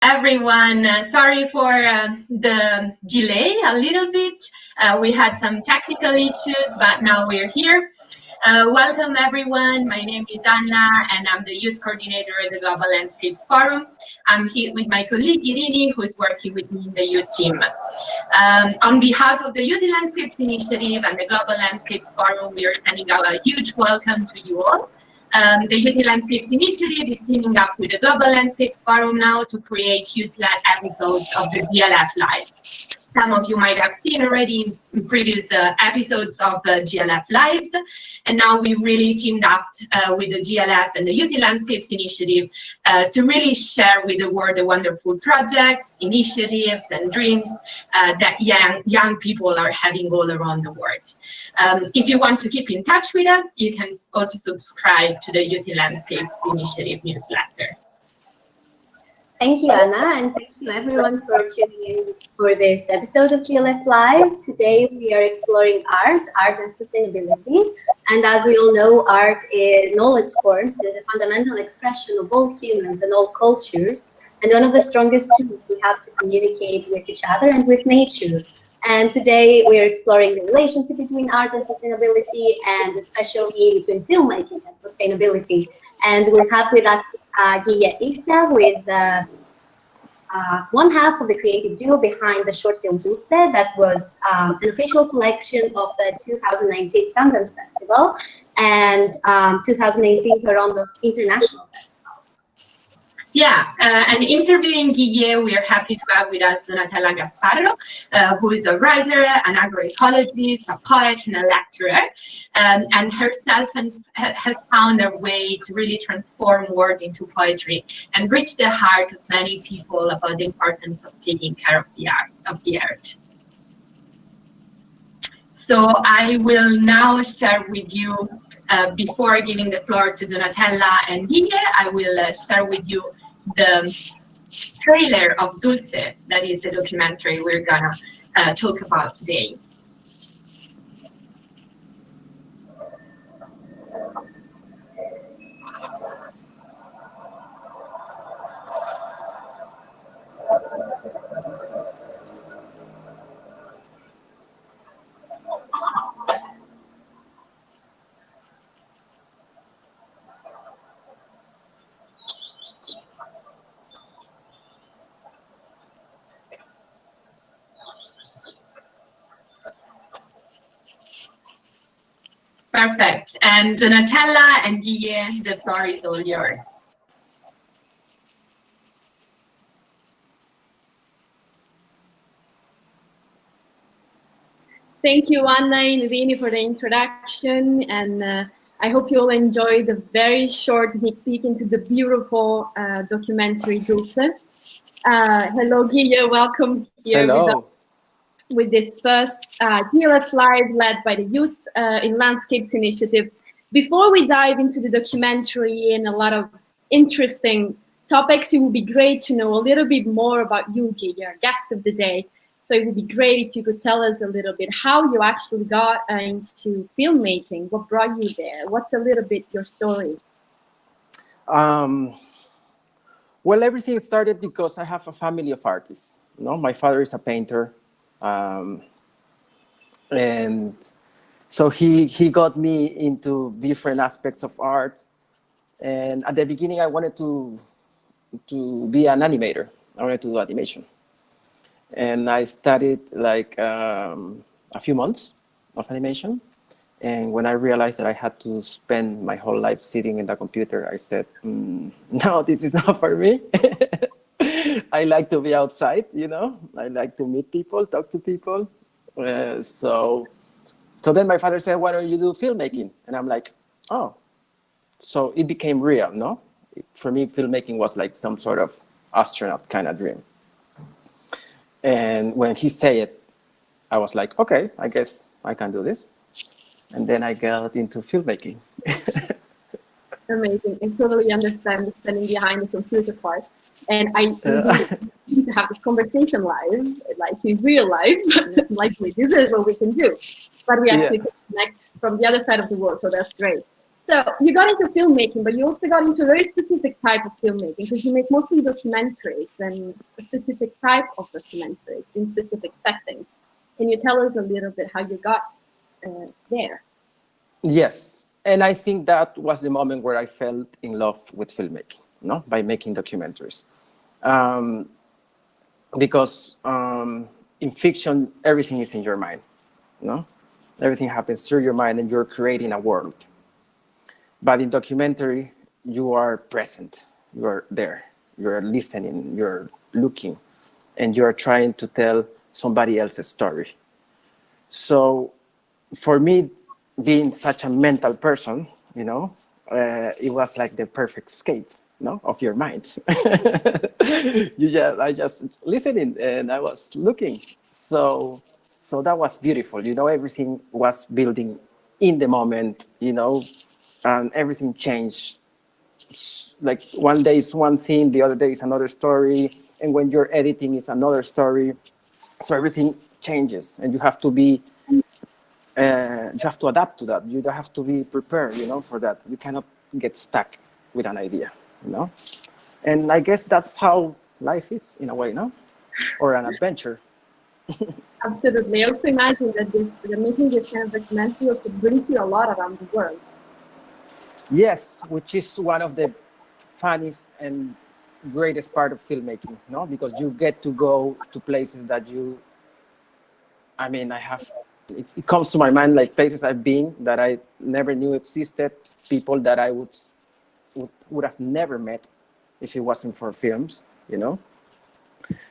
Everyone. Sorry for the delay a little bit. We had some technical issues, but now we're here. Welcome, everyone. My name is Anna, and I'm the youth coordinator at the Global Landscapes Forum. I'm here with my colleague Irini, who's working with me in the youth team. On behalf of the Youth Landscapes Initiative and the Global Landscapes Forum, we are sending out a huge welcome to you all. The Youth Landscapes Initiative is teaming up with the Global Landscapes Forum now to create youth-led episodes of the GLF Live. Some of you might have seen already in previous episodes of GLF Lives, and now we've really teamed up with the GLF and the Youth Landscapes Initiative to really share with the world the wonderful projects, initiatives, and dreams that young people are having all around the world. If you want to keep in touch with us, you can also subscribe to the Youth Landscapes Initiative newsletter. Thank you, Anna, and thank you everyone for tuning in for this episode of GLF Live. Today we are exploring art and sustainability. And as we all know, art in all its forms is a fundamental expression of all humans and all cultures, and one of the strongest tools we have to communicate with each other and with nature. And today we are exploring the relationship between art and sustainability, and especially between filmmaking and sustainability. And we have with us Guille Isa, who is the one half of the creative duo behind the short film Dulce that was an official selection of the 2019 Sundance Festival and 2018 Toronto International Festival. Yeah, and interviewing Guille, we are happy to have with us Donatella Gasparro, who is a writer, an agroecologist, a poet, and a lecturer, and herself has found a way to really transform words into poetry and reach the heart of many people about the importance of taking care of the earth. So I will now share with you, before giving the floor to Donatella and Guille, I will share with you the trailer of Dulce, that is the documentary we're gonna talk about today. Perfect. And Donatella and Guille, the floor is all yours. Thank you, Anna and Irini, for the introduction, and I hope you all enjoyed the very short sneak peek into the beautiful documentary Dulce. Hello, Guille, welcome here. Hello. With this first GLF Live led by the Youth in Landscapes Initiative. Before we dive into the documentary and a lot of interesting topics, it would be great to know a little bit more about you, Guille, our guest of the day. So it would be great if you could tell us a little bit how you actually got into filmmaking, what brought you there, what's a little bit your story? Well, everything started because I have a family of artists. You know, my father is a painter. And so he got me into different aspects of art. And at the beginning, I wanted to be an animator. I wanted to do animation. And I studied like a few months of animation. And when I realized that I had to spend my whole life sitting in the computer, I said, no, this is not for me. I like to be outside, you know. I like to meet people, talk to people. So then my father said, why don't you do filmmaking? And I'm like, oh. So it became real, no? For me, filmmaking was like some sort of astronaut kind of dream. And when he said it, I was like, okay, I guess I can do this. And then I got into filmmaking. Amazing. I totally understand the standing behind the computer part. And I need to have this conversation live, like in real life, like this is what we can do. But we actually connect from the other side of the world, so that's great. So you got into filmmaking, but you also got into a very specific type of filmmaking because you make mostly documentaries and a specific type of documentaries in specific settings. Can you tell us a little bit how you got there? Yes, and I think that was the moment where I fell in love with filmmaking, no, by making documentaries. Um, because in fiction, everything is in your mind, no? Everything happens through your mind and you're creating a world. But in documentary, you are present, you are there, you're listening, you're looking, and you're trying to tell somebody else's story. So for me, being such a mental person, it was like the perfect escape, of your mind. I just listening and I was looking. So that was beautiful. Everything was building in the moment, and everything changed. Like one day is one thing, the other day is another story. And when you're editing, it's another story. So everything changes and you have to adapt to that. You have to be prepared, for that. You cannot get stuck with an idea, And I guess that's how life is in a way, no? Or an adventure. Absolutely. I also imagine that making this kind of documentary also brings you a lot around the world. Yes, which is one of the funniest and greatest part of filmmaking, because you get to go to places that it comes to my mind like places I've been that I never knew existed, people that I would have never met if it wasn't for films,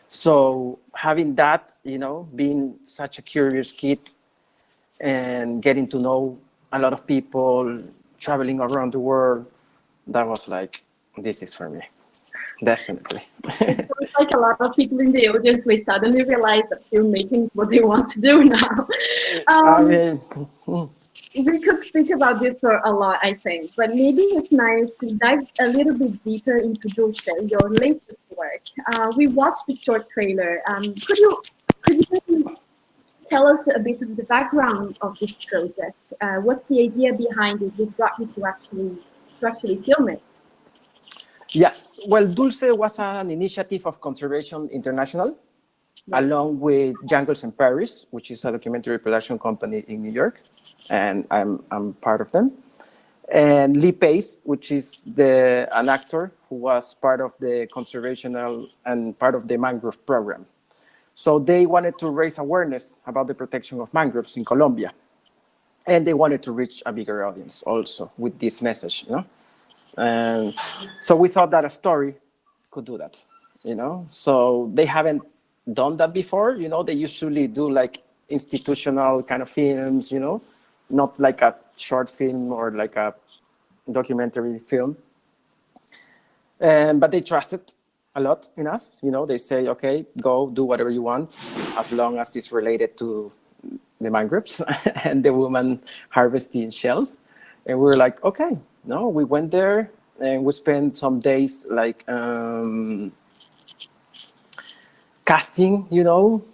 So having that, being such a curious kid and getting to know a lot of people, traveling around the world, that was like, this is for me, definitely. It sounds like a lot of people in the audience, we suddenly realize that filmmaking is what they want to do now. We could speak about this for a lot, I think, but maybe it's nice to dive a little bit deeper into Dulce, your latest work. We watched the short trailer. Could you maybe tell us a bit of the background of this project? What's the idea behind it? What brought you to actually film it? Yes, well, Dulce was an initiative of Conservation International, along with Jungles in Paris, which is a documentary production company in New York, and I'm part of them. And Lee Pace, which is an actor who was part of the conservational and part of the mangrove program. So they wanted to raise awareness about the protection of mangroves in Colombia. And they wanted to reach a bigger audience also with this message, And so we thought that a story could do that, So they haven't done that before, They usually do like institutional kind of films, not like a short film or like a documentary film. But they trusted a lot in us, They say, okay, go do whatever you want, as long as it's related to the mangroves and the woman harvesting shells. And we were like, okay. No, we went there and we spent some days like casting,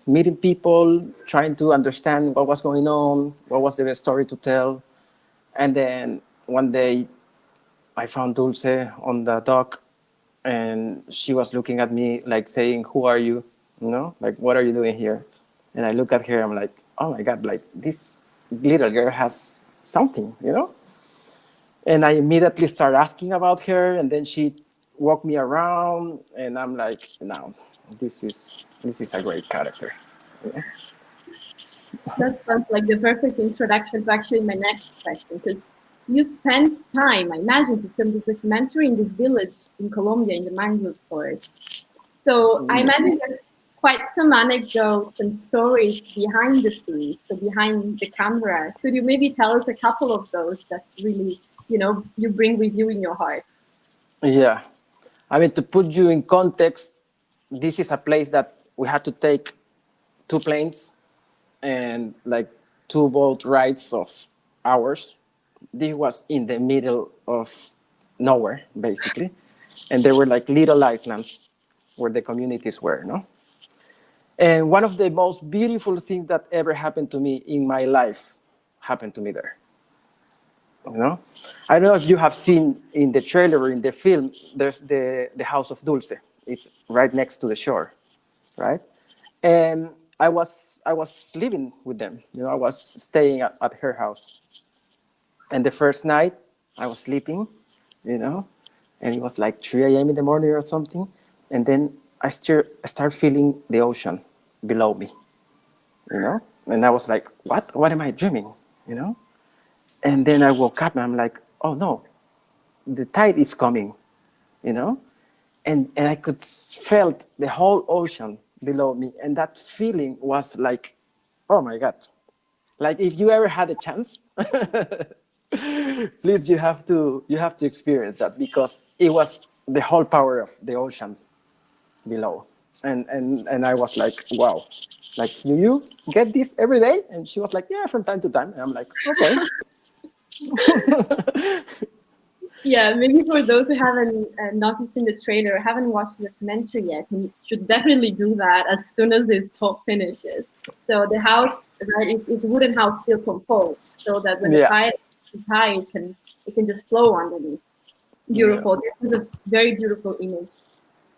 meeting people, trying to understand what was going on, what was the best story to tell. And then one day I found Dulce on the dock and she was looking at me like saying, who are you? Like, what are you doing here? And I look at her, I'm like, oh my God, like this little girl has something, And I immediately started asking about her, and then she walked me around, and I'm like, no, this is a great character. Yeah. That sounds like the perfect introduction to actually my next question, because you spent time, I imagine, to film this documentary in this village in Colombia in the mangrove forest. So I imagine there's quite some anecdotes and stories behind the scenes, so behind the camera. Could you maybe tell us a couple of those that really you bring with you in your heart? Yeah. To put you in context, this is a place that we had to take 2 planes and like 2 boat rides of hours. This was in the middle of nowhere, basically. And there were like little islands where the communities were, And one of the most beautiful things that ever happened to me in my life happened to me there. You know, I don't know if you have seen in the trailer or in the film. There's the house of Dulce. It's right next to the shore, right? And I was living with them. You know, I was staying at her house. And the first night, I was sleeping, you know, and it was like 3 a.m. in the morning or something. And then I start feeling the ocean below me, you know. And I was like, what? What am I dreaming, you know? And then I woke up and I'm like, oh no, the tide is coming, you know? And I could felt the whole ocean below me. And that feeling was like, oh my God. Like if you ever had a chance, please you have to experience that, because it was the whole power of the ocean below. And I was like, wow, like, do you get this every day? And she was like, yeah, from time to time. And I'm like, okay. Yeah, maybe for those who haven't noticed in the trailer, haven't watched the documentary yet, you should definitely do that as soon as this talk finishes. So the house, right, it's a wooden house still composed, so that when the Yeah. tide is high, it can just flow underneath. Beautiful. This is a very beautiful image.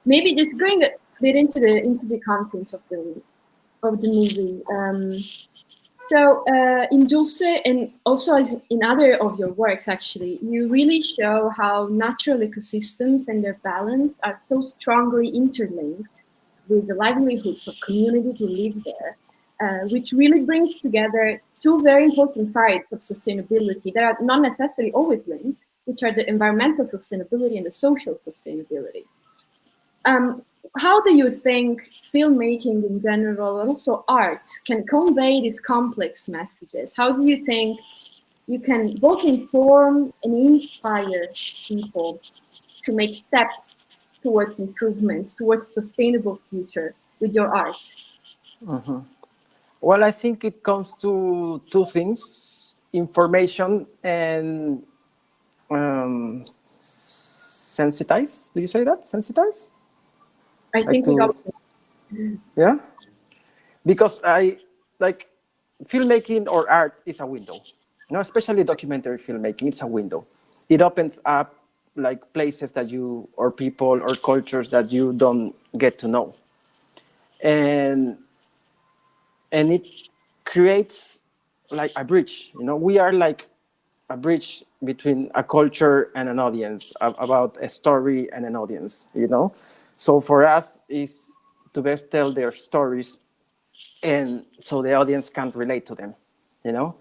Maybe just going a bit into the content of the movie. So in Dulce, and also as in other of your works, actually, you really show how natural ecosystems and their balance are so strongly interlinked with the livelihoods of communities who live there, which really brings together two very important sides of sustainability that are not necessarily always linked, which are the environmental sustainability and the social sustainability. How do you think filmmaking in general, and also art, can convey these complex messages? How do you think you can both inform and inspire people to make steps towards improvement, towards sustainable future with your art? Well, I think it comes to two things: information and sensitize. Do you say that? Sensitize? I Like think we got yeah, because I like filmmaking or art is a window. You know, especially documentary filmmaking, it's a window. It opens up like places that you or people or cultures that you don't get to know, and it creates like a bridge. You know, we are like a bridge between a culture and an audience, about a story and an audience, you know. So for us is to best tell their stories, and so the audience can relate to them, you know.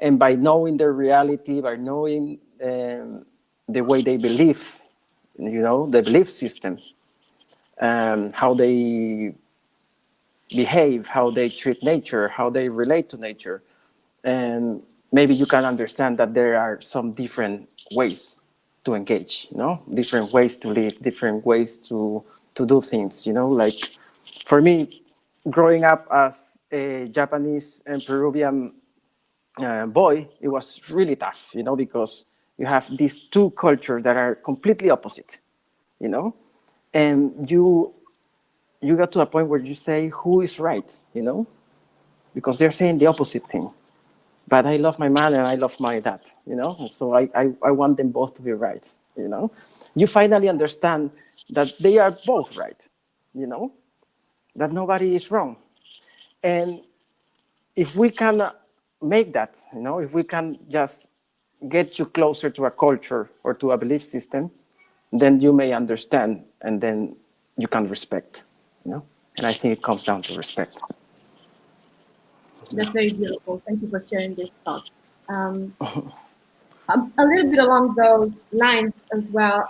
And by knowing their reality, by knowing the way they believe, you know, the belief system, how they behave, how they treat nature, how they relate to nature, and maybe you can understand that there are some different ways to engage, you know, different ways to live, different ways to do things, you know. Like for me, growing up as a Japanese and Peruvian boy, it was really tough, you know, because you have these two cultures that are completely opposite, you know, and you got to a point where you say, who is right, you know, because they're saying the opposite thing. But I love my mother and I love my dad, you know, so I want them both to be right, you know. You finally understand that they are both right, you know, that nobody is wrong. And if we can make that, you know, if we can just get you closer to a culture or to a belief system, then you may understand, and then you can respect, you know. And I think it comes down to respect. That's very beautiful. Thank you for sharing this thought. A little bit along those lines as well.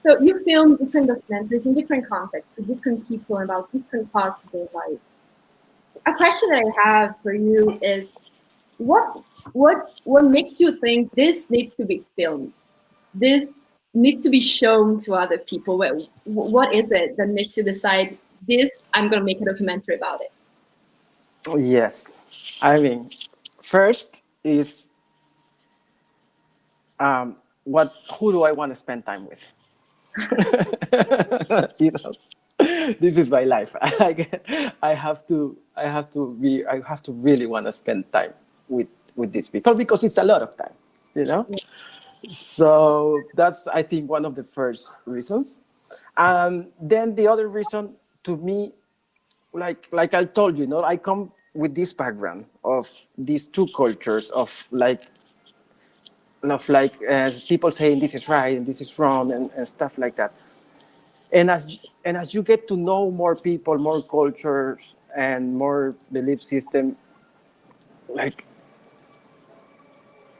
So you film different documentaries in different contexts with different people about different parts of their lives. A question that I have for you is, what makes you think this needs to be filmed? This needs to be shown to other people. What is it that makes you decide this? I'm going to make a documentary about it. Yes, I mean, first is who do I want to spend time with? You know, this is my life. I have to really want to spend time with these people, because it's a lot of time, you know. So that's, I think, one of the first reasons. Then the other reason, to me, like I told you, I come with this background of these two cultures of people saying this is right and this is wrong and stuff like that. And as you get to know more people, more cultures, and more belief system, like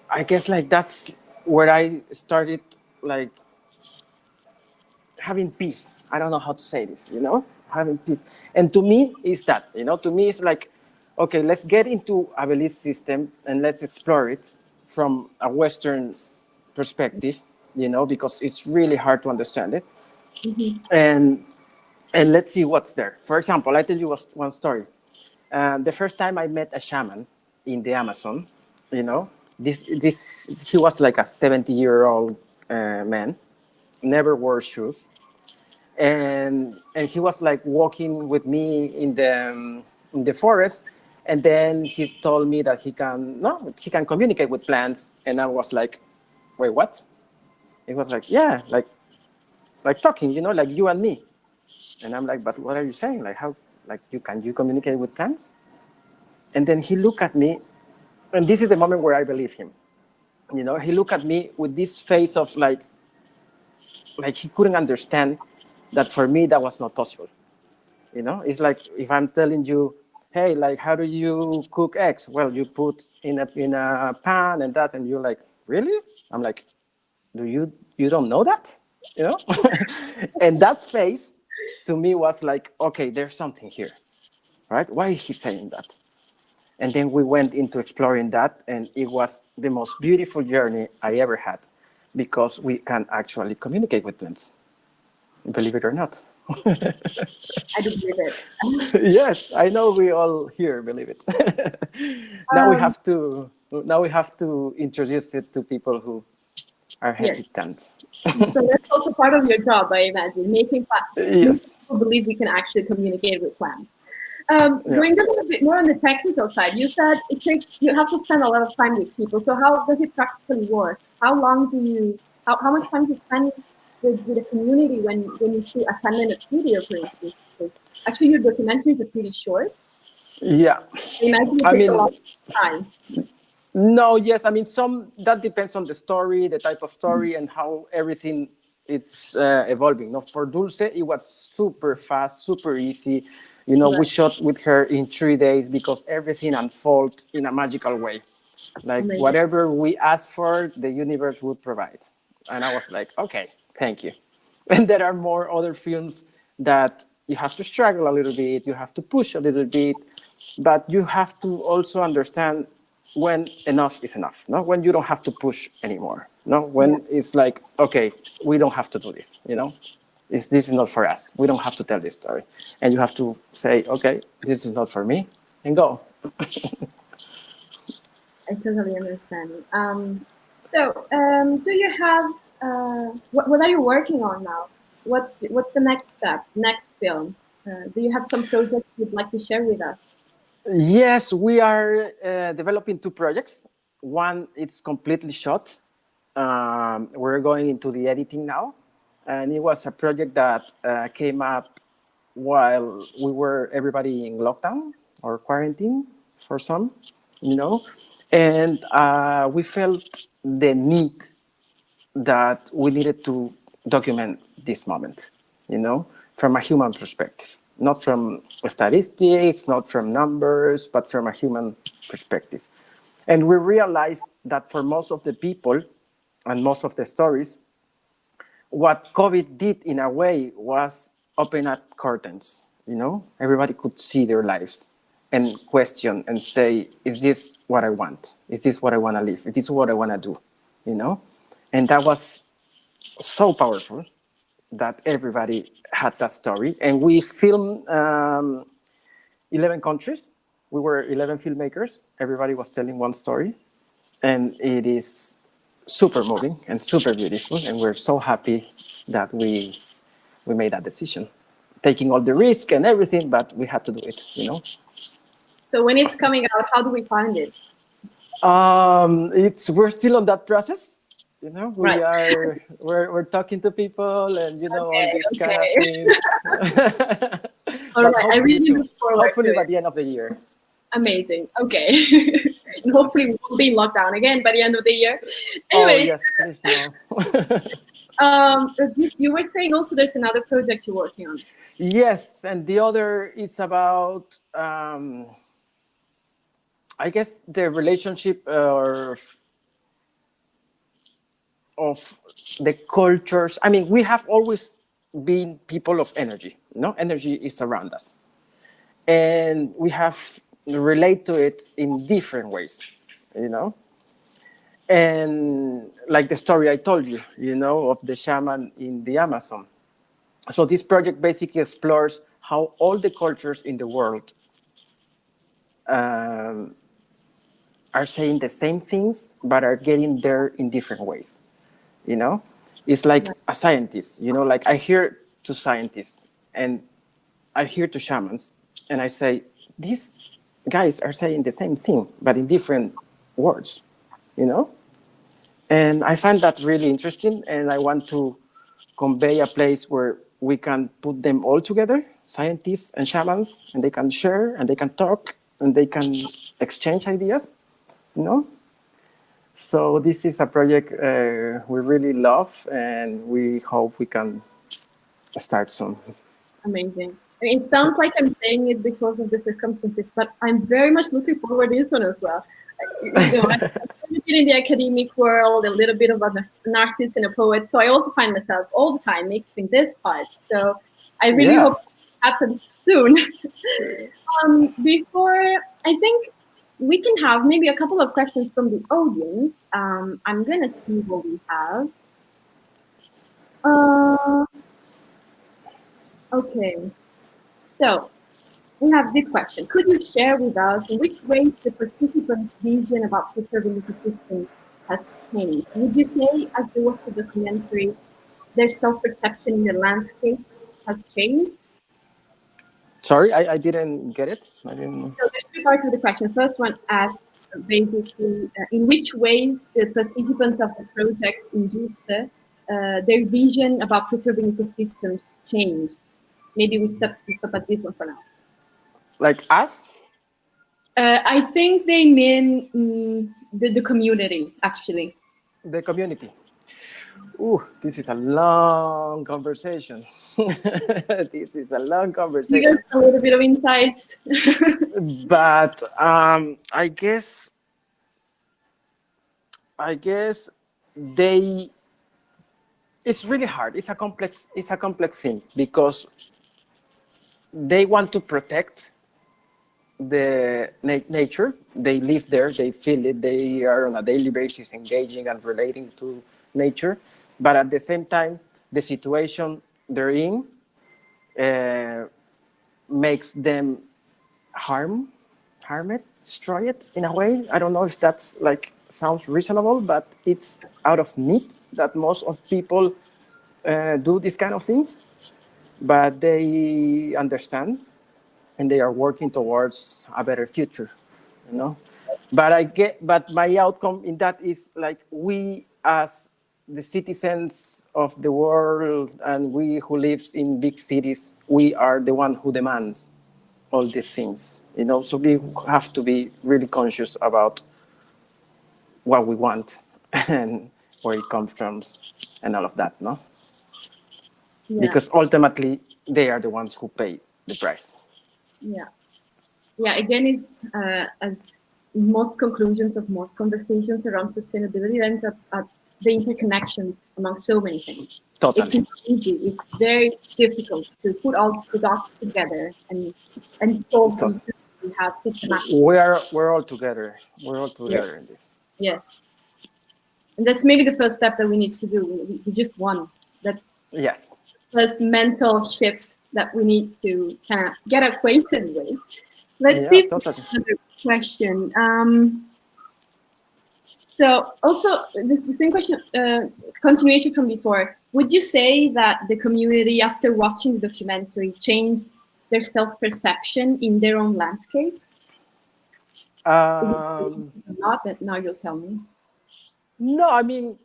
I guess like that's where I started like having peace. I don't know how to say this, having peace. And to me, is that, to me, it's like, okay, let's get into a belief system and let's explore it from a Western perspective, because it's really hard to understand it. And let's see what's there. For example, I tell you one story. The first time I met a shaman in the Amazon, this he was like a 70-year-old man, never wore shoes, and he was like walking with me in the forest, and then he told me that he can communicate with plants, and I was like, wait, what? He was like, yeah, like talking, like you and me. And I'm like, but what are you saying? Like, how, like, can you communicate with plants? And then he looked at me, and this is the moment where I believe him. He looked at me with this face of like he couldn't understand that for me that was not possible. It's like if I'm telling you, hey, like, how do you cook eggs? Well, you put in a pan and that, and you're like, really? I'm like, you don't know that? And that face to me was like, okay, there's something here, right? Why is he saying that? And then we went into exploring that, and it was the most beautiful journey I ever had, because we can actually communicate with plants, believe it or not. I do believe it. Yes, I know we all here believe it. Now we have to introduce it to people who are hesitant. So that's also part of your job, I imagine, making people believe we can actually communicate with plants. Going a little bit more on the technical side, you said you have to spend a lot of time with people. So how does it practically work? How much time do you spend with a community when you shoot a 10-minute video, for instance? Actually, your documentaries are pretty short. Yeah. I imagine it takes a lot of time. No, yes. I mean, that depends on the story, the type of story, and how everything it's evolving. For Dulce, it was super fast, super easy. We shot with her in 3 days because everything unfolds in a magical way. Like whatever we asked for, the universe would provide. And I was like, okay, thank you. And there are more other films that you have to struggle a little bit, you have to push a little bit, but you have to also understand when enough is enough, when you don't have to push anymore, when it's like, okay, we don't have to do this, this is not for us, we don't have to tell this story, and you have to say, okay, this is not for me, and go. I totally understand. Do you have what are you working on now? What's the next step, next film? Do you have some projects you'd like to share with us? Yes, we are developing 2 projects. One, it's completely shot. We're going into the editing now. And it was a project that came up while everybody in lockdown or quarantine for some, And we felt the need that we needed to document this moment, from a human perspective. Not from statistics, not from numbers, but from a human perspective. And we realized that for most of the people and most of the stories, what COVID did in a way was open up curtains, Everybody could see their lives and question and say, is this what I want? Is this what I want to live? Is this what I want to do? And that was so powerful that everybody had that story. And we filmed 11 countries. We were 11 filmmakers. Everybody was telling one story. And it is super moving and super beautiful. And we're so happy that we made that decision. Taking all the risk and everything, but we had to do it, So when it's coming out, how do we find it? We're still on that process. Right. We're talking to people and all Okay, these kind of okay. things. All But right, I hopefully really soon. look forward Hopefully to by it. the end of the year. Amazing. Okay. And hopefully we won't be in lockdown again by the end of the year. Oh Anyways, yes, please no. you were saying also there's another project you're working on. Yes, and the other is about I guess the relationship of the cultures. I mean, we have always been people of energy. Energy is around us, and we have relate to it in different ways. You know, and like the story I told you, of the shaman in the Amazon. So this project basically explores how all the cultures in the world um, are saying the same things, but are getting there in different ways. It's like a scientist. Like I hear to scientists and I hear to shamans, and I say these guys are saying the same thing, but in different words. You know, and I find that really interesting, and I want to convey a place where we can put them all together, scientists and shamans, and they can share and they can talk and they can exchange ideas. you know so this is a project we really love, and we hope we can start soon. Amazing. I mean, it sounds like I'm saying it because of the circumstances, but I'm very much looking forward to this one as well. I'm a bit in the academic world, a little bit of an artist and a poet, so I also find myself all the time mixing this part. So I really Yeah. hope it happens soon. Before, I think we can have maybe a couple of questions from the audience. I'm gonna see what we have. Okay, so we have this question. Could you share with us in which ways the participants' vision about preserving ecosystems has changed? Would you say, as they watch the documentary, their self-perception in the landscapes has changed? Sorry, I didn't get it. I didn't. So there's two parts of the question. First one asks basically, in which ways the participants of the project in Dulce, their vision about preserving ecosystems changed. Maybe we stop at this one for now. Like us? I think they mean the community, actually. The community. Ooh, this is a long conversation. This is a long Give conversation. us a little bit of insights. But I guess they. It's really hard. It's a complex thing, because they want to protect the nature. They live there. They feel it. They are on a daily basis engaging and relating to nature. But at the same time, the situation they're in makes them harm it, destroy it in a way. I don't know if that's like sounds reasonable, but it's out of need that most of people do these kind of things. But they understand, and they are working towards a better future. But my outcome in that is like, we as the citizens of the world, and we who lives in big cities, we are the one who demands all these things. So we have to be really conscious about what we want and where it comes from and all of that. Yeah. Because ultimately they are the ones who pay the price. Yeah, again, it's as most conclusions of most conversations around sustainability ends up at the interconnection among so many things. Totally. It's not easy. It's very difficult to put all the dots together and solve these things. We have systematic. We're all together. We're all together in this. Yes. And that's maybe the first step that we need to do. We just won. That's Yes. this mental shift that we need to kind of get acquainted with. Let's see another question. So also the same question, continuation from before. Would you say that the community, after watching the documentary, changed their self-perception in their own landscape? Not that now you'll tell me. No, I mean,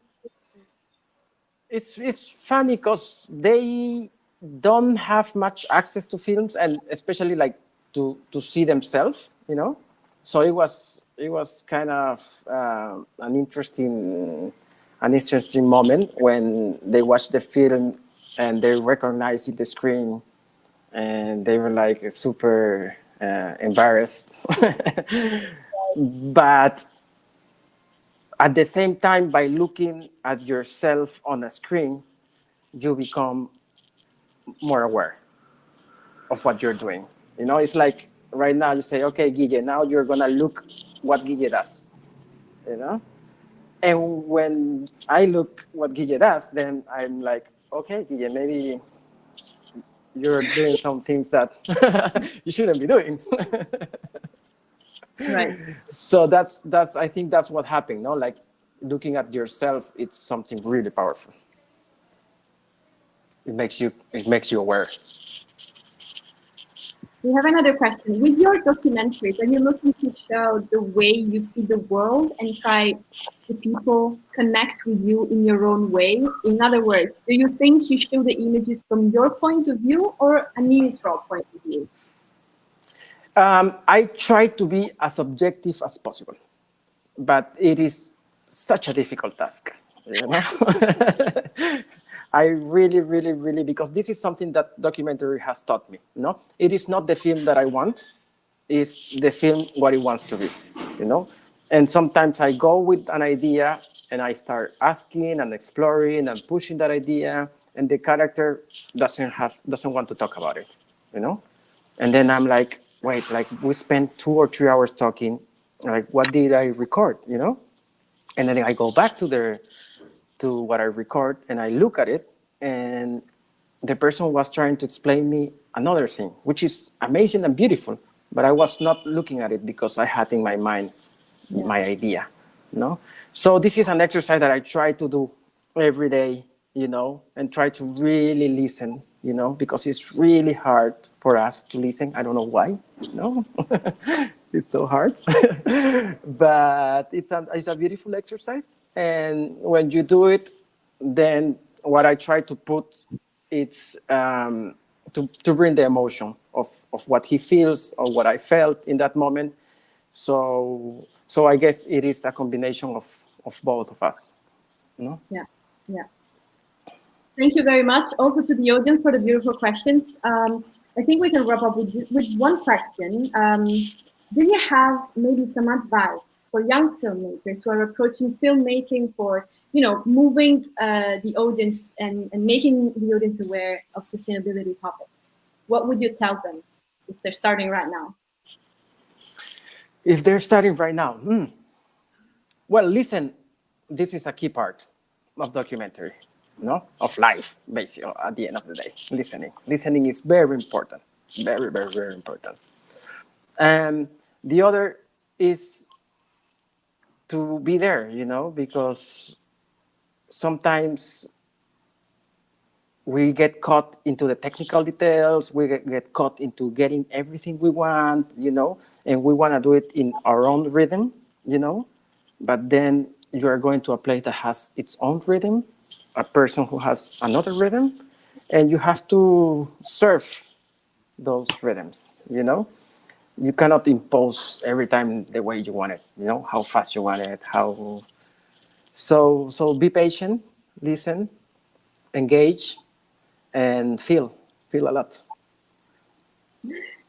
it's funny because they don't have much access to films, and especially like to see themselves, you know. So it was kind of an interesting moment when they watched the film and they recognized the screen, and they were like super embarrassed. But at the same time, by looking at yourself on a screen, you become more aware of what you're doing. You know, it's like right now you say, okay, Guille, now you're gonna look what Guille does. You know, and when I look what Guille does, then I'm like, okay, Guille, maybe you're doing some things that you shouldn't be doing. Right. So that's I think that's what happened. No, like looking at yourself, it's something really powerful. It makes you aware. We have another question. With your documentaries, are you looking to show the way you see the world and try to people connect with you in your own way? In other words, do you think you show the images from your point of view or a neutral point of view? I try to be as objective as possible, but it is such a difficult task. You know, I really, really, really, because this is something that documentary has taught me. No, it is not the film that I want; it's the film what it wants to be. You know, and sometimes I go with an idea and I start asking and exploring and pushing that idea, and the character doesn't want to talk about it. You know, and then I'm like, wait, like we spent 2 or 3 hours talking. Like, what did I record? You know, and then I go back to what I record and I look at it, and the person was trying to explain me another thing, which is amazing and beautiful, but I was not looking at it because I had in my mind my idea. No, so this is an exercise that I try to do every day, you know, and try to really listen, you know, because it's really hard for us to listen. I don't know why, no. It's so hard. But it's a beautiful exercise, and when you do it, then what I try to put, it's to bring the emotion of what he feels or what I felt in that moment. So I guess it is a combination of both of us. No? Yeah, yeah. Thank you very much also to the audience for the beautiful questions. I think we can wrap up with one question. Do you have maybe some advice for young filmmakers who are approaching filmmaking for, you know, moving the audience and making the audience aware of sustainability topics? What would you tell them if they're starting right now? If they're starting right now, well, listen, this is a key part of documentary, no, of life, basically. At the end of the day, listening is very important, very, very, very important. And the other is to be there, you know, because sometimes we get caught into the technical details, we get caught into getting everything we want, you know, and we want to do it in our own rhythm, you know, but then you are going to a place that has its own rhythm, a person who has another rhythm, and you have to serve those rhythms, you know. You cannot impose every time the way you want it, you know, how fast you want it, how. So be patient, listen, engage, and feel a lot.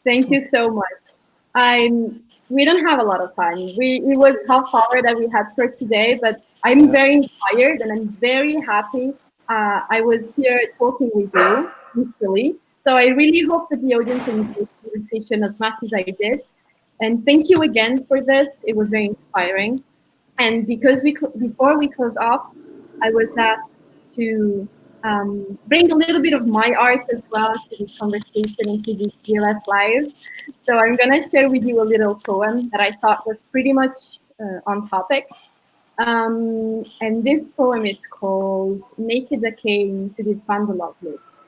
Thank you so much. We don't have a lot of time. It was half hour that we had for today, but I'm very inspired and I'm very happy. I was here talking with you, literally. So I really hope that the audience enjoyed the conversation as much as I did. And thank you again for this. It was very inspiring. And because before we close off, I was asked to bring a little bit of my art as well to this conversation and to this GLF Live. So I'm going to share with you a little poem that I thought was pretty much on topic. And this poem is called Naked I Came to This Bundle of Lips.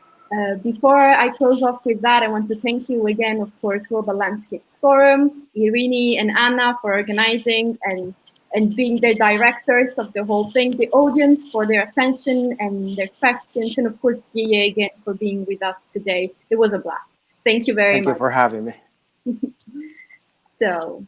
Before I close off with that, I want to thank you again, of course, Global Landscapes Forum, Irini and Anna for organizing and being the directors of the whole thing, the audience for their attention and their questions, and of course, Guille again for being with us today. It was a blast. Thank you very much. Thank you for having me. So,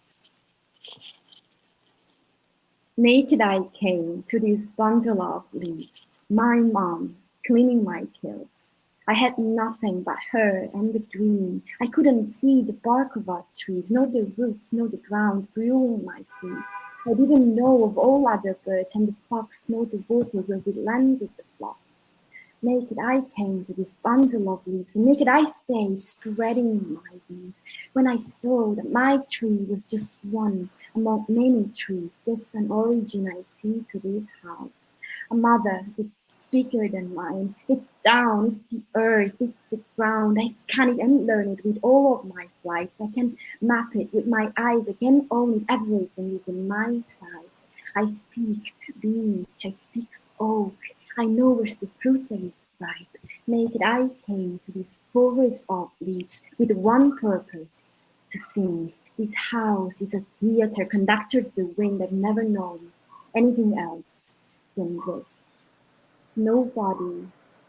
naked I came to this bundle of leaves, my mom cleaning my kills. I had nothing but her and the green. I couldn't see the bark of our trees, nor the roots, nor the ground brewing my feet. I didn't know of all other birds, and the fox nor the water where we landed the flock. Naked I came to this bundle of leaves, and naked I stayed, spreading my wings, when I saw that my tree was just one among many trees. This an origin I see to this house, a mother it's bigger than mine. It's down, it's the earth, it's the ground. I scan it and learn it with all of my flights. I can map it with my eyes. I can own it. Everything is in my sight. I speak beach, I speak oak. I know where's the fruit that is ripe. Naked I came to this forest of leaves with one purpose, to sing. This house is a theater conductor of the wind. I've never known anything else than this. Nobody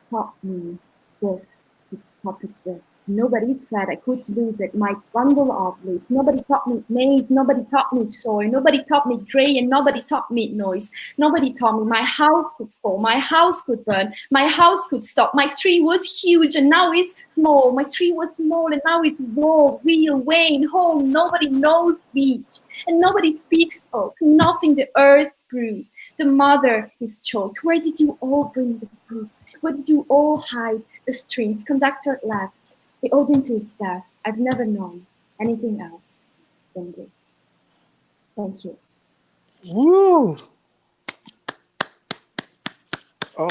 taught me this, its topic this. Nobody said I could lose it, my bundle of leaves. Nobody taught me maize, nobody taught me soy, nobody taught me gray, and nobody taught me noise. Nobody taught me my house could fall, my house could burn, my house could stop. My tree was huge and now it's small. My tree was small and now it's wall, wheel, wane, home. Nobody knows beach and nobody speaks oak. Nothing the earth brews. The mother is choked. Where did you all bring the fruits? Where did you all hide the streams? Conductor left. The audience is deaf. I've never known anything else than this. Thank you. Woo!